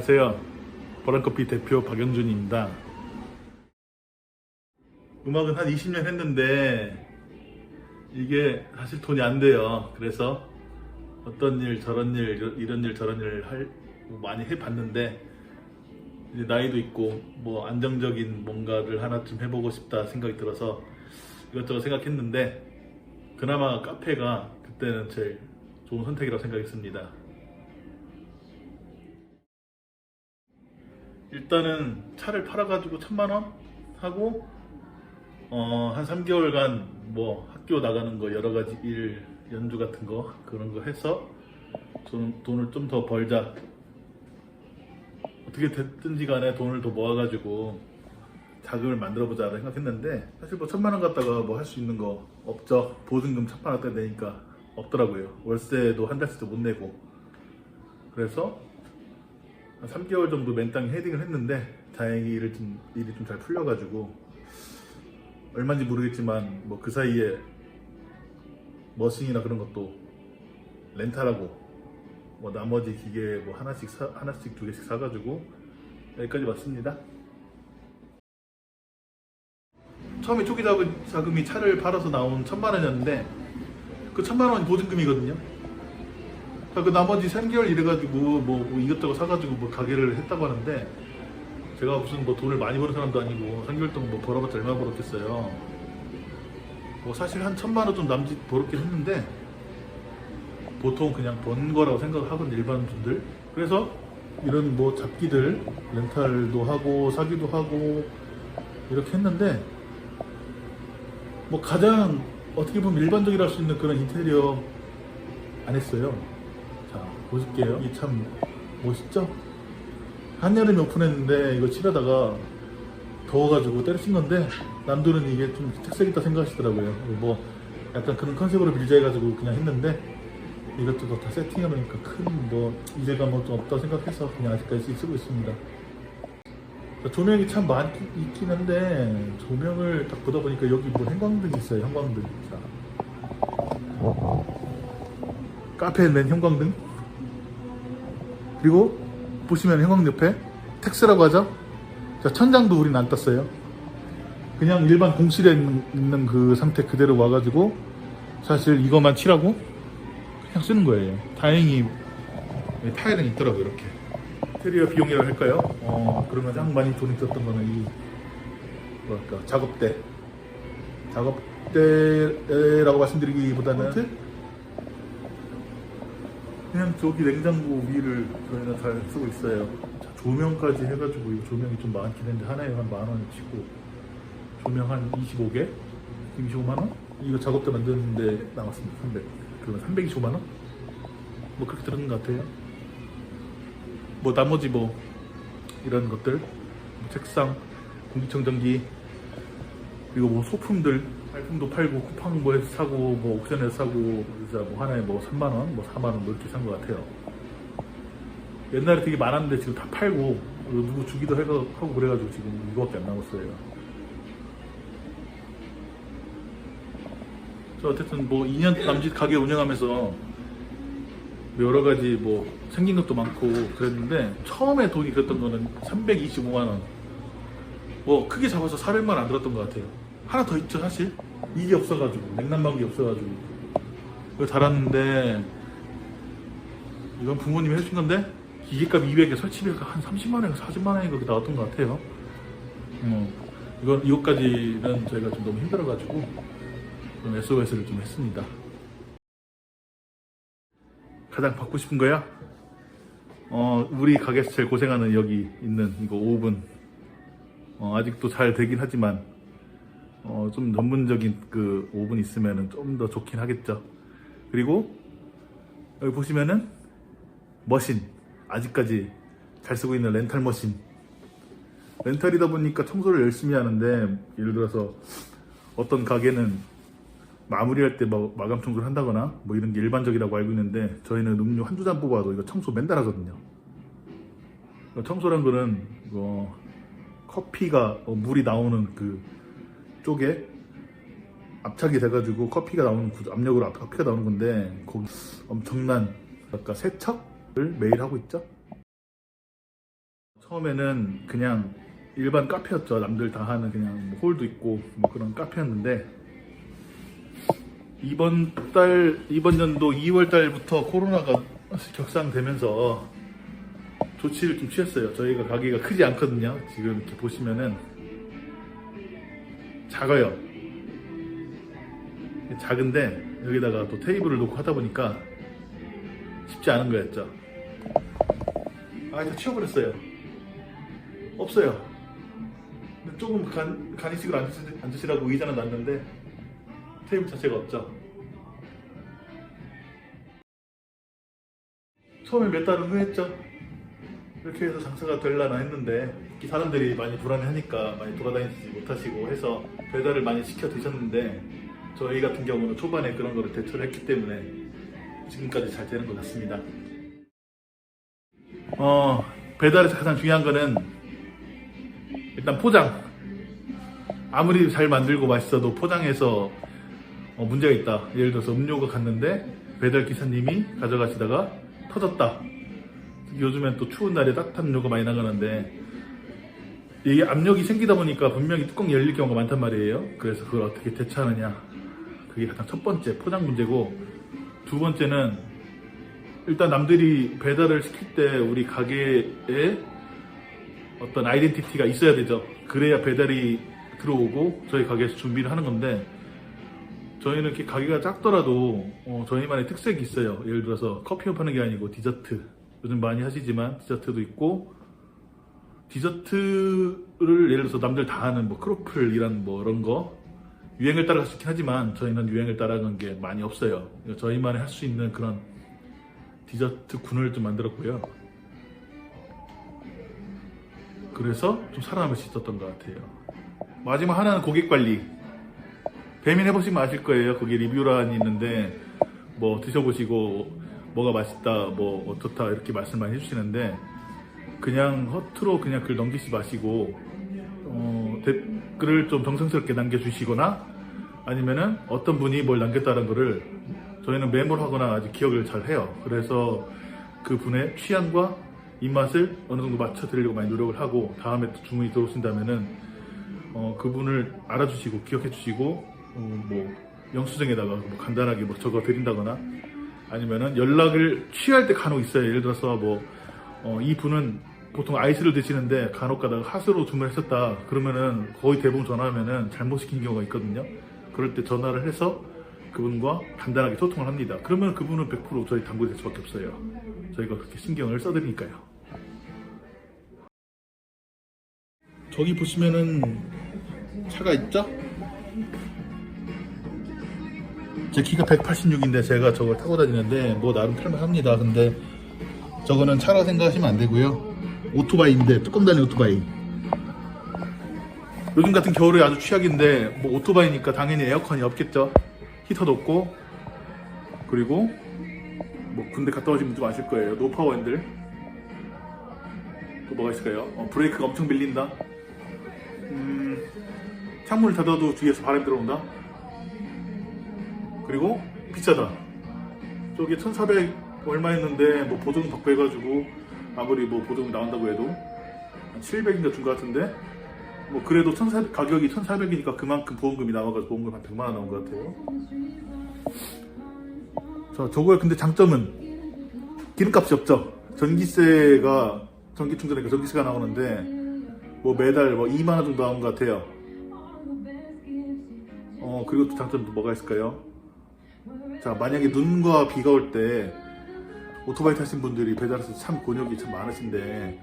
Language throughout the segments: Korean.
안녕하세요. 보람커피 대표 박영준입니다. 음악은 한 20년 했는데 이게 사실 돈이 안 돼요. 그래서 어떤 일 저런 일 이런 일 저런 일을 많이 해봤는데 이제 나이도 있고 뭐 안정적인 뭔가를 하나쯤 해보고 싶다 생각이 들어서 이것저것 생각했는데 그나마 카페가 그때는 제일 좋은 선택이라고 생각했습니다. 일단은 차를 팔아가지고 1,000만 원 하고 한 3개월간 뭐 학교 나가는 거 여러 가지 일 연주 같은 거 그런 거 해서 돈을 좀 더 벌자, 어떻게 됐든지 간에 돈을 더 모아가지고 자금을 만들어보자 생각했는데 사실 뭐 1,000만 원 갖다가 뭐 할 수 있는 거 없죠. 보증금 1,000만 원대 내니까 없더라고요. 월세도 한 달씩도 못 내고. 그래서 한 3개월 정도 맨땅에 헤딩을 했는데 다행히 일이 좀 잘 풀려가지고 얼마인지 모르겠지만 뭐 그 사이에 머신이나 그런 것도 렌탈하고 뭐 나머지 기계 뭐 하나씩 두 개씩 사가지고 여기까지 왔습니다. 처음에 초기 자금이 차를 팔아서 나온 1,000만 원이었는데 그 1,000만 원이 보증금이거든요. 그 나머지 3개월 일해가지고 뭐 이것저것 사가지고 뭐 가게를 했다고 하는데 제가 무슨 뭐 돈을 많이 버는 사람도 아니고 3개월 동안 뭐 벌어봤자 얼마 벌었겠어요. 뭐 사실 한 1,000만 원 좀 남짓 벌었긴 했는데 보통 그냥 번 거라고 생각하거든요, 일반 분들. 그래서 이런 뭐 잡기들 렌탈도 하고 사기도 하고 이렇게 했는데 뭐 가장 어떻게 보면 일반적이라 할 수 있는 그런 인테리어 안 했어요. 자, 보실게요. 이 참 멋있죠? 한여름에 오픈했는데 이거 칠하다가 더워가지고 때려친 건데 남들은 이게 좀 특색 있다 생각하시더라고요. 뭐 약간 그런 컨셉으로 빌자 해가지고 그냥 했는데 이것저것 다 세팅해놓으니까 큰 뭐 이제가 뭐 좀 없다 생각해서 그냥 아직까지 쓰고 있습니다. 조명이 참 많이 있긴 한데 조명을 딱 보다 보니까 여기 뭐 형광등이 있어요. 형광등. 자, 카페에 낸 형광등. 그리고 보시면 형광등 옆에 텍스라고 하죠. 자, 천장도 우린 안 땄어요. 그냥 일반 공실에 있는 그 상태 그대로 와가지고 사실 이것만 칠하고 그냥 쓰는 거예요. 다행히 타일은 있더라고요. 이렇게 인테리어 비용이라고 할까요? 그러면 가장 많이 돈이 들었던 거는 이 뭐랄까 작업대라고 말씀드리기보다는 그냥 저기 냉장고 위를 저희는 잘 쓰고 있어요. 자, 조명까지 해가지고 이 조명이 좀 많긴 했는데 하나에 한 10,000원을 치고 조명 한 25개? 25만원? 이거 작업대 만드는데 나왔습니다. 그러면 325만원? 뭐 그렇게 들었는 것 같아요. 뭐 나머지 뭐 이런 것들 뭐 책상, 공기청정기, 그리고 뭐 소품들 발품도 팔고 쿠팡 뭐에서 사고 뭐 옥션에서 사고 그래서 뭐 하나에 뭐 3만원 뭐 4만원 뭐 이렇게 산 것 같아요. 옛날에 되게 많았는데 지금 다 팔고 누구 주기도 하고 그래가지고 지금 이거밖에 안 남았어요. 저 어쨌든 뭐 2년 남짓 가게 운영하면서 여러 가지 뭐 생긴 것도 많고 그랬는데 처음에 돈이 들었던 거는 325만원, 뭐 크게 잡아서 400만원 안 들었던 것 같아요. 하나 더 있죠. 사실 이게 없어가지고 냉난방기 없어가지고 그걸 달았는데 이건 부모님이 해주신 건데 기계값 200에 설치비가 한 30만원인가 40만원인가 그렇게 나왔던 것 같아요. 이것까지는 저희가 좀 너무 힘들어가지고 좀 SOS를 좀 했습니다. 가장 받고 싶은 거야? 우리 가게에서 제일 고생하는 여기 있는 이거 오븐. 아직도 잘 되긴 하지만 좀 전문적인 그 오븐 있으면 좀 더 좋긴 하겠죠. 그리고 여기 보시면은 머신, 아직까지 잘 쓰고 있는 렌탈 머신. 렌탈이다 보니까 청소를 열심히 하는데 예를 들어서 어떤 가게는 마무리할 때 뭐 마감 청소를 한다거나 뭐 이런 게 일반적이라고 알고 있는데 저희는 음료 한두 잔 뽑아도 이거 청소 맨날 하거든요. 청소란 거는 커피가 물이 나오는 그 쪽에 압착이 돼가지고 커피가 나오는 압력으로 커피가 나오는 건데 거기 엄청난 세척을 매일 하고 있죠. 처음에는 그냥 일반 카페였죠. 남들 다 하는 그냥 뭐 홀도 있고 뭐 그런 카페였는데 이번 연도 2월 달부터 코로나가 격상되면서 조치를 좀 취했어요. 저희가 가게가 크지 않거든요. 지금 이렇게 보시면은 작아요. 작은데 여기다가 또 테이블을 놓고 하다 보니까 쉽지 않은 거였죠. 다 치워버렸어요. 없어요. 근데 조금 간이식을 앉으시라고 의자는 놨는데 테이블 자체가 없죠. 처음에 몇 달은 후회했죠. 이렇게 해서 장사가 될라나 했는데 사람들이 많이 불안해하니까 많이 돌아다니지 못하시고 해서 배달을 많이 시켜 드셨는데 저희 같은 경우는 초반에 그런 거를 대처를 했기 때문에 지금까지 잘 되는 것 같습니다. 배달에서 가장 중요한 거는 일단 포장. 아무리 잘 만들고 맛있어도 포장해서 문제가 있다. 예를 들어서 음료가 갔는데 배달 기사님이 가져가시다가 터졌다. 요즘엔 또 추운 날에 따뜻한 음료가 많이 나가는데 이게 압력이 생기다 보니까 분명히 뚜껑이 열릴 경우가 많단 말이에요. 그래서 그걸 어떻게 대처하느냐. 그게 가장 첫 번째 포장 문제고, 두 번째는 일단 남들이 배달을 시킬 때 우리 가게에 어떤 아이덴티티가 있어야 되죠. 그래야 배달이 들어오고 저희 가게에서 준비를 하는 건데, 저희는 이렇게 가게가 작더라도 저희만의 특색이 있어요. 예를 들어서 커피만 파는 게 아니고 디저트, 요즘 많이 하시지만 디저트도 있고, 디저트를 예를 들어서 남들 다 하는 뭐 크로플이란 뭐 이런 거 유행을 따라갈 수 있긴 하지만 저희는 유행을 따라가는 게 많이 없어요. 저희만이 할 수 있는 그런 디저트 군을 좀 만들었고요. 그래서 좀 살아남을 수 있었던 것 같아요. 마지막 하나는 고객 관리. 배민 해보시면 아실 거예요. 거기 리뷰란이 있는데 뭐 드셔보시고 뭐가 맛있다, 뭐 어떻다 이렇게 말씀 많이 해주시는데, 그냥 허투루 그냥 글 넘기지 마시고 댓글을 좀 정성스럽게 남겨주시거나 아니면은 어떤 분이 뭘 남겼다는 거를 저희는 메모를 하거나 아주 기억을 잘 해요. 그래서 그 분의 취향과 입맛을 어느 정도 맞춰 드리려고 많이 노력을 하고, 다음에 또 주문이 들어오신다면은 그분을 알아주시고 기억해 주시고 뭐 영수증에다가 뭐 간단하게 뭐 적어 드린다거나, 아니면은 연락을 취할 때 간혹 있어요. 예를 들어서 뭐 이 분은 보통 아이스를 드시는데 간혹 가다가 핫으로 주문했었다. 그러면은 거의 대부분 전화하면은 잘못 시킨 경우가 있거든요. 그럴 때 전화를 해서 그분과 간단하게 소통을 합니다. 그러면 그분은 100% 저희 단골이 될 수밖에 없어요. 저희가 그렇게 신경을 써드리니까요. 저기 보시면은 차가 있죠? 제 키가 186인데 제가 저걸 타고 다니는데 뭐 나름 탈만합니다. 근데 저거는 차라 생각하시면 안 되고요. 오토바이인데 뚜껑 달린 오토바이. 요즘 같은 겨울에 아주 취약인데 뭐 오토바이니까 당연히 에어컨이 없겠죠. 히터도 없고, 그리고 뭐 군대 갔다 오신 분도 아실 거예요. 노파워 핸들. 또 뭐가 있을까요? 브레이크가 엄청 밀린다. 창문을 닫아도 뒤에서 바람이 들어온다. 그리고 비싸다. 저기 1,400 얼마 했는데 뭐 보증 받고 해가지고 아무리 뭐 보증 나온다고 해도 한 700인가 준 것 같은데, 뭐 그래도 가격이 1,400이니까 그만큼 보험금이 나와가지고 보험금 한 100만 원 나온 것 같아요. 자, 저거의 근데 장점은 기름값이 없죠. 전기세가 전기 충전이니까 전기세가 나오는데 뭐 매달 뭐 2만 원 정도 나온 것 같아요. 그리고 또 장점도 뭐가 있을까요? 자, 만약에 눈과 비가 올 때 오토바이 타신 분들이 배달해서 참 곤욕이 참 많으신데,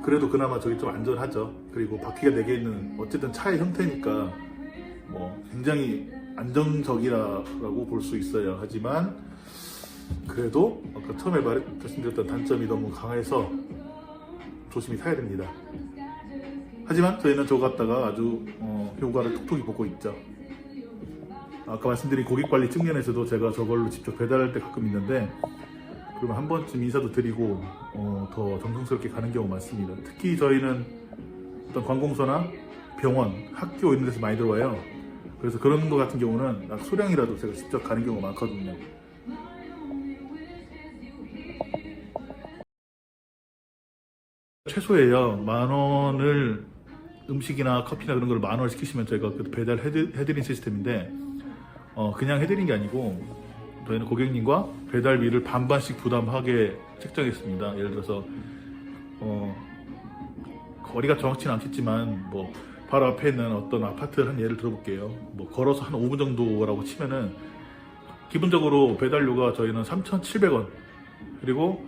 그래도 그나마 저기 좀 안전하죠. 그리고 바퀴가 4개 있는 어쨌든 차의 형태니까 뭐 굉장히 안정적이라고 볼 수 있어요. 하지만 그래도 아까 처음에 말씀드렸던 단점이 너무 강해서 조심히 타야 됩니다. 하지만 저희는 저거 갖다가 아주 효과를 톡톡히 보고 있죠. 아까 말씀드린 고객관리 측면에서도 제가 저걸로 직접 배달할 때 가끔 있는데, 그러면 한 번쯤 인사도 드리고 더 정성스럽게 가는 경우가 많습니다. 특히 저희는 어떤 관공서나 병원, 학교 이런 데서 많이 들어와요. 그래서 그런 거 같은 경우는 소량이라도 제가 직접 가는 경우가 많거든요. 최소예요. 10,000원을 음식이나 커피나 그런 걸 10,000원 시키시면 저희가 그 배달해드린 시스템인데 그냥 해드린 게 아니고 저희는 고객님과 배달비를 반반씩 부담하게 책정했습니다. 예를 들어서 거리가 정확치는 않겠지만 뭐 바로 앞에 있는 어떤 아파트를 한 예를 들어볼게요. 뭐 걸어서 한 5분 정도라고 치면은 기본적으로 배달료가 저희는 3,700원, 그리고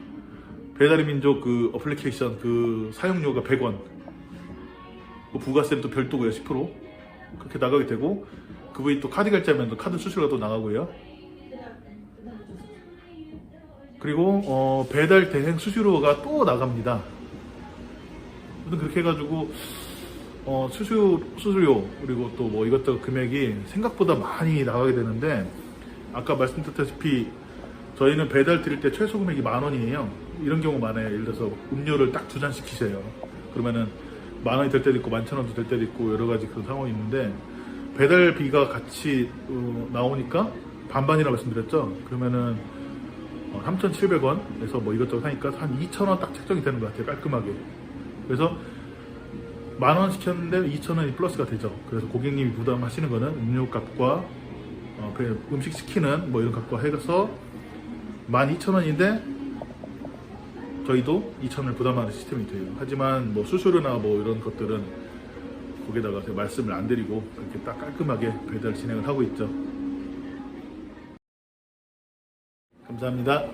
배달의 민족 그 어플리케이션 그 사용료가 100원, 부가세는 또 별도고요. 10% 그렇게 나가게 되고, 그분이 또 카드 결제하면 또 카드 수수료가 또 나가고요. 그리고 배달 대행 수수료가 또 나갑니다. 그렇게 해가지고 수수료 그리고 또 뭐 이것저것 금액이 생각보다 많이 나가게 되는데, 아까 말씀드렸다시피 저희는 배달 드릴 때 최소 금액이 10,000원이에요. 이런 경우 많아요. 예를 들어서 음료를 딱 2잔 시키세요. 그러면은 10,000원이 될 때도 있고 11,000원도 될 때도 있고 여러 가지 그런 상황이 있는데, 배달비가 같이 나오니까 반반이라고 말씀드렸죠. 그러면은 3,700원에서 뭐 이것저것 하니까 한 2,000원 딱 책정이 되는 것 같아요. 깔끔하게. 그래서 10,000원 시켰는데 2,000원이 플러스가 되죠. 그래서 고객님이 부담하시는 거는 음료값과 음식 시키는 뭐 이런 값과 해서 12,000원인데 저희도 2,000원을 부담하는 시스템이 돼요. 하지만 뭐 수수료나 뭐 이런 것들은 거기다가 제가 말씀을 안 드리고 그렇게 딱 깔끔하게 배달 진행을 하고 있죠. 감사합니다.